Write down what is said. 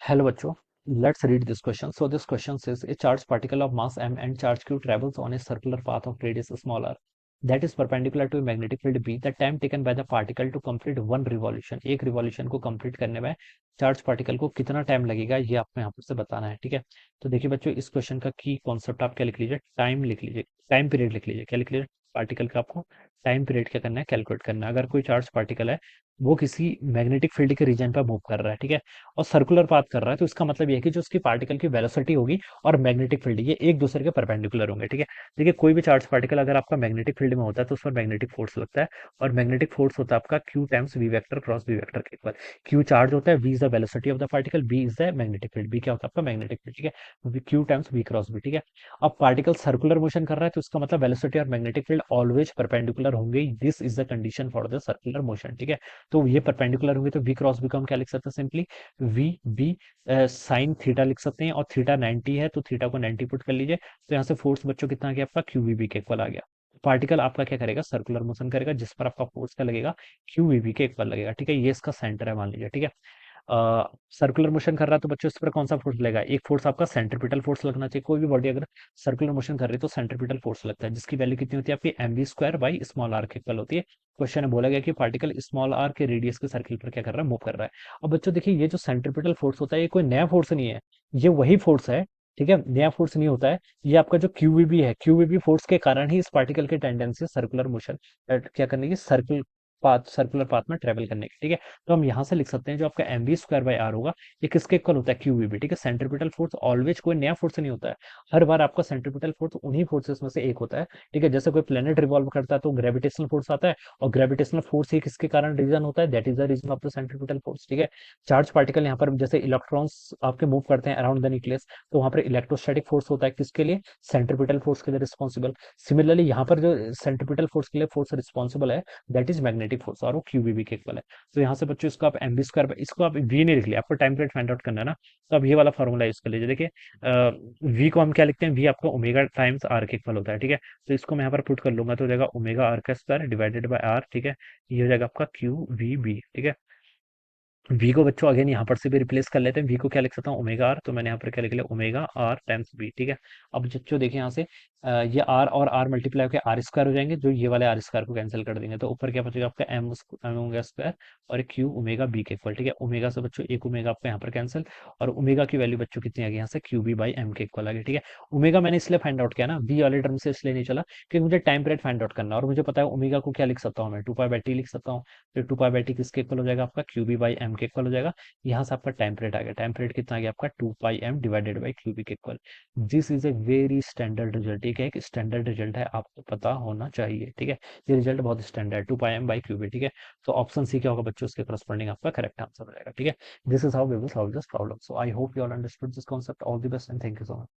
Hello बच्चों, let's read this question. So this question says a charged particle of mass m and charge q travels on a circular path of radius small r that is perpendicular to a magnetic field B. The time taken by the particle to complete one revolution, एक revolution को complete करने में charge particle को कितना time लगेगा ये आपको यहाँ पर से बताना है। ठीक है, तो देखिए बच्चों, इस क्वेश्चन का की कॉन्सेप्ट आप क्या लिख लीजिए, टाइम लिख लीजिए, टाइम पीरियड लिख लीजिए। क्या लिख लीजिए? पार्टिकल का आपको टाइम पीरियड क्या करना है, कैलकुलेट करना है। अगर कोई चार्ज पार्टिकल है वो किसी मैग्नेटिक फील्ड के रीजन पर मूव कर रहा है, ठीक है, और सर्कुलर पाथ कर रहा है, तो इसका मतलब ये है कि जो उसकी पार्टिकल की वेलोसिटी होगी और मैग्नेटिक फील्ड ये एक दूसरे के परपेंडिकुलर होंगे। ठीक है, देखिए कोई भी चार्ज पार्टिकल अगर आपका मैग्नेटिक फील्ड में होता है तो उस पर मैग्नेटिक फोर्स लगता है, और मैग्नेटिक फोर्स होता है आपका q times v vector cross v vector के इक्वल। क्यू चार्ज होता है, v is the velocity of the particle, b is the magnetic field, b क्या होता है आपका मैग्नेटिक फील्ड। ठीक है, q times v cross b. ठीक है, अब पार्टिकल सर्कुलर मोशन कर रहा है तो इसका मतलब वेलोसिटी और मैग्नेटिक फील्ड ऑलवेज परपेंडिकुलर होंगे। This is the condition for the circular motion. ठीक है, तो ये परपेंडिकुलर होंगे तो वी क्रॉस बी को हम क्या लिख सकते हैं, simply v b sine theta लिख सकते हैं, और थीटा 90 है तो थीटा को 90 पुट कर लीजिए, तो यहाँ से फोर्स बच्चों कितना आ गया आपका, क्यूवीबी के इक्वल आ गया। पार्टिकल आपका क्या करेगा, सर्कुलर मोशन करेगा, जिस पर आपका फोर्स क्या लगेगा, क्यूवीबी के इक्वल लगेगा। ठीक है, ये इसका सेंटर है मान लीजिए। ठीक है, सर्कुलर मोशन कर रहा है तो बच्चों इस पर कौन सा फोर्स लगेगा, एक फोर्स आपका सेंट्रीपिटल फोर्स लगना चाहिए। कोई भी बॉडी अगर सर्कुलर मोशन कर रही है तो सेंट्रीपिटल फोर्स लगता है, जिसकी वैल्यू कितनी होती है आपकी, m b square by small r के इक्वल होती है। क्वेश्चन में बोला गया कि पार्टिकल स्मॉल आर के रेडियस के सर्किल पर क्या कर रहा है, मूव कर रहा है। अब बच्चों देखिए, ये जो सेंट्रीपिटल फोर्स होता है ये कोई नया फोर्स नहीं है, ये वही फोर्स है। ठीक है, नया फोर्स नहीं होता है, ये आपका जो क्यूवीबी है, क्यूवीबी फोर्स के कारण ही इस पार्टिकल की टेंडेंसी सर्कुलर मोशन क्या करने की, सर्कुलर पाथ में ट्रेवल करने की। ठीक है, तो हम यहाँ से लिख सकते हैं जो आपका m b square by r होगा ये किसके इक्वल होता है, क्यूवीबी। ठीक है, सेंट्रीपिटल फोर्स ऑलवेज कोई नया फोर्स नहीं होता है, हर बार आपका सेंट्रीपिटल फोर्स उन्हीं फोर्सेस में से एक होता है। ठीक है, जैसे कोई प्लेनेट रिवॉल्व करता है तो ग्रेविटेशनल फोर्स आता है, और ग्रेविटेशनल फोर्स ही किसके कारण रीजन होता है, that is the reason of the centripetal force. ठीक है, चार्ज पार्टिकल यहाँ पर जैसे इलेक्ट्रॉन्स आपके मूव करते हैं अराउंड द न्यूक्लियस, तो वहां पर इलेक्ट्रोस्टैटिक फोर्स होता है किसके लिए, सेंट्रीपिटल फोर्स के लिए रिस्पॉन्सिबल। सिमिलरली यहाँ पर जो सेंट्रीपिटल फोर्स के लिए फोर्स रिस्पॉन्सिबल है दैट इज मैग्नेटिक फोर्स, और वो क्यूबीबी के इक्वल है। तो यहाँ से बच्चों इसको आप एम बी स्क्वायर, इसको आप वी नहीं लिख लिया, आपको टाइम पीरियड फाइंड आउट करना है ना, तो अब ये वाला फॉर्मूला यूज कर लीजिए। देखिए वी को हम क्या लिखते हैं, वी आपका ओमेगा टाइम्स आर के इक्वल होता है। ठीक है, तो इसको मैं यहाँ पर पुट कर लूंगा तो हो जाएगा ओमेगा आर का स्क्वायर डिवाइडेड बाय आर। ठीक है, ये हो जाएगा आपका क्यू वी बी। ठीक है, वी को बच्चों अगेन यहाँ पर से भी रिप्लेस कर लेते हैं, वी को क्या लिख सकता हूँ, ओमेगा आर, तो मैंने यहाँ पर क्या लिख लिया, ओमेगा आर टाइम्स वी। ठीक है, अब बच्चों देखिए यहाँ से ये आर और आर मल्टीप्लाई होकर आर स्क्वायर हो जाएंगे, जो ये वाले आर स्क्वायर को कैंसिल कर देंगे, तो ऊपर क्या बचेगा आपका एम ओमेगा स्क्वायर और एक क्यू ओमेगा बी के इक्वल। ठीक है, ओमेगा से बच्चों एक ओमेगा आपका यहाँ पर कैंसिल, और ओमेगा की वैल्यू बच्चों कितनी आ गई यहाँ से, क्यू बी बाई एम के इक्वल आ गई। ठीक है, ओमेगा मैंने इसलिए फाइंड आउट किया ना, बी वाले टर्म से इसलिए नहीं चला क्योंकि मुझे टाइम पीरियड फाइंड आउट करना है, और मुझे पता है ओमेगा को क्या लिख सकता हूँ मैं, टू पाई बाई टी लिख सकता हूँ। फिर टू पाई बाई टी किसके इक्वल हो जाएगा आपका, क्यू बी बाई एम के इक्वल हो जाएगा। यहाँ से आपका टाइम पीरियड आ गया, टाइम पीरियड कितना आ गया आपका, two pi m divided by cubic equal. This is a very standard result. ठीक है, एक स्टैंडर्ड रिजल्ट है, आपको पता होना चाहिए। ठीक है, ये रिजल्ट बहुत standard, two pi m by cubic. ठीक है, तो ऑप्शन सी क्या होगा बच्चों, उसके करस्पॉन्डिंग आपका करेक्ट आंसर हो जाएगा। ठीक है, this is how we will solve this problem. So I hope you all understood this concept. All the best and thank you so much.